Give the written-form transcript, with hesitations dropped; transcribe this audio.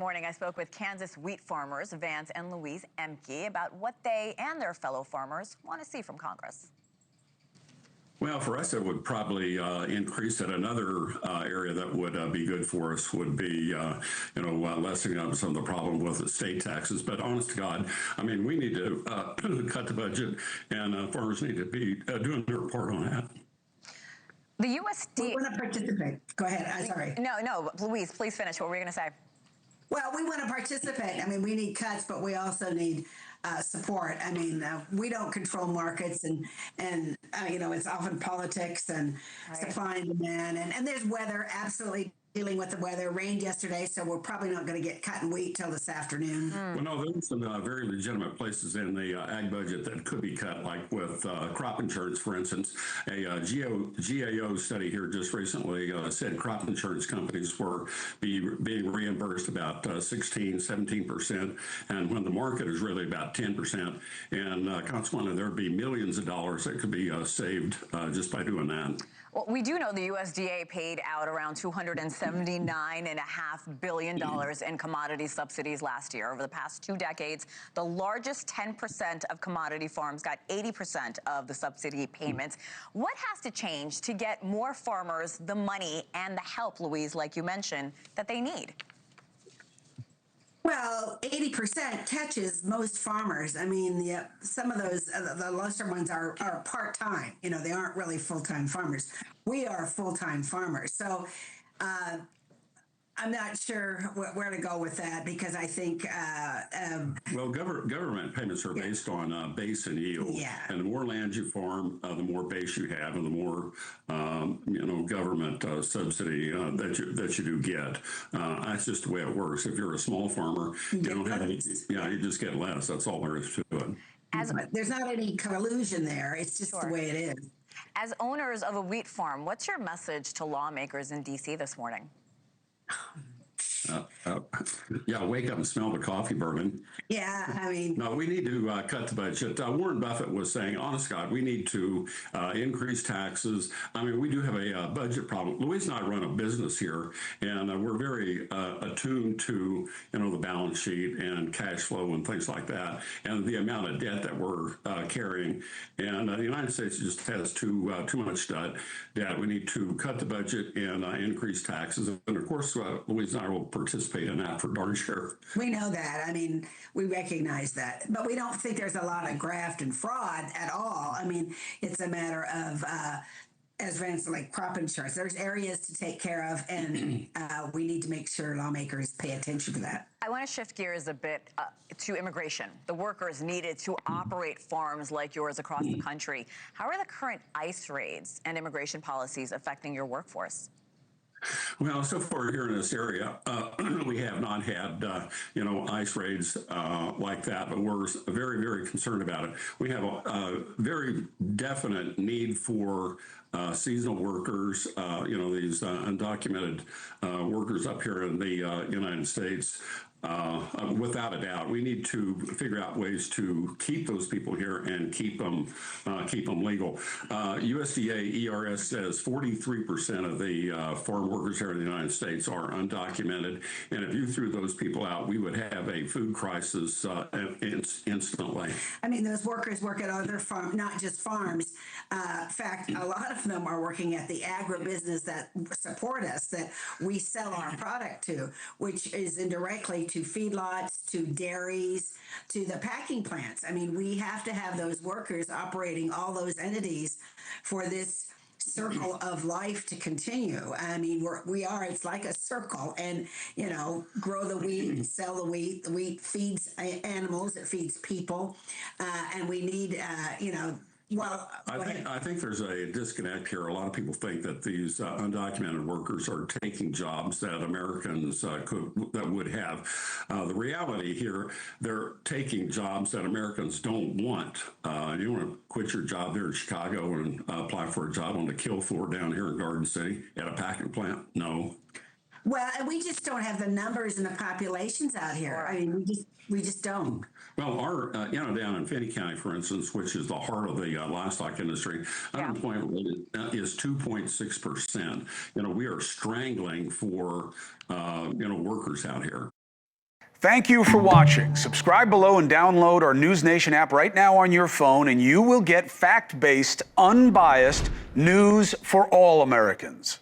Morning, I spoke with Kansas wheat farmers Vance and Louise Ehmke about what they and their fellow farmers want to see from Congress. Well, for us, it would probably increase it. Another area that would be good for us would be, lessening up some of the problem with the state taxes. But honest to God, I mean, we need to cut the budget, and farmers need to be doing their part on that. The USDA. We want to participate. Go ahead. I'm sorry. No, Louise, please finish. What were you going to say? Well, we want to participate. I mean, we need cuts, but we also need support. I mean, we don't control markets, and it's often politics and supply and demand, and there's weather. Absolutely dealing with the weather. Rained yesterday, so we're probably not going to get cutting wheat till this afternoon. Well, no, there's some very legitimate places in the ag budget that could be cut, like with crop insurance, for instance. A GAO study here just recently said crop insurance companies were being reimbursed about 16-17%, and when the market is really about 10%, and consequently there'd be millions of dollars that could be saved just by doing that. Well, we do know the USDA paid out around $279.5 billion in commodity subsidies last year. Over the past 2 decades, the largest 10% of commodity farms got 80% of the subsidy payments. What has to change to get more farmers the money and the help, Louise, like you mentioned, that they need? Well, 80% catches most farmers. I mean, some of those, the lesser ones are part-time. You know, they aren't really full-time farmers. We are full-time farmers. So I'm not sure where to go with that, because I think... well, government payments are based on base and yield. Yeah. And the more land you farm, the more base you have, and the more government subsidy that you do get. That's just the way it works. If you're a small farmer, you don't have any. Yeah, you just get less. That's all there is to it. There's not any collusion there. It's just the way it is. As owners of a wheat farm, what's your message to lawmakers in D.C. this morning? Wake up and smell the coffee burning. Yeah, I mean... No, we need to cut the budget. Warren Buffett was saying, honest God, we need to increase taxes. I mean, we do have a budget problem. Louise and I run a business here, and we're very attuned to, the balance sheet and cash flow and things like that, and the amount of debt that we're carrying. And the United States just has too much debt. We need to cut the budget and increase taxes. And of course, Louise and I will participate in that for darn sure. We know that. I mean, we recognize that. But we don't think there's a lot of graft and fraud at all. I mean, it's a matter of, as Vance, like crop insurance. There's areas to take care of, and we need to make sure lawmakers pay attention to that. I want to shift gears a bit to immigration. The workers needed to operate farms like yours across the country. How are the current ICE raids and immigration policies affecting your workforce? Well, so far here in this area, we have not had, ICE raids like that, but we're very, very concerned about it. We have a very definite need for seasonal workers, these undocumented workers up here in the United States. Without a doubt, we need to figure out ways to keep those people here and keep them legal. USDA ERS says 43% of the farm workers here in the United States are undocumented, and if you threw those people out, we would have a food crisis instantly. I mean, those workers work at other farms, not just farms. In fact, a lot of them are working at the agribusiness that support us, that we sell our product to, which is indirectly to feedlots, to dairies, to the packing plants. I mean, we have to have those workers operating all those entities for this circle of life to continue. I mean, it's like a circle, and, grow the wheat, sell the wheat. The wheat feeds animals, it feeds people, and we need, Well, I think there's a disconnect here. A lot of people think that these undocumented workers are taking jobs that Americans would have. The reality here, they're taking jobs that Americans don't want. You want to quit your job here in Chicago and apply for a job on the kill floor down here in Garden City at a packing plant? No. Well, and we just don't have the numbers and the populations out here. I mean, we just don't. Well, our, down in Finney County, for instance, which is the heart of the livestock industry, unemployment rate is 2.6%. We are strangling for, workers out here. Thank you for watching. Subscribe below and download our NewsNation app right now on your phone, and you will get fact-based, unbiased news for all Americans.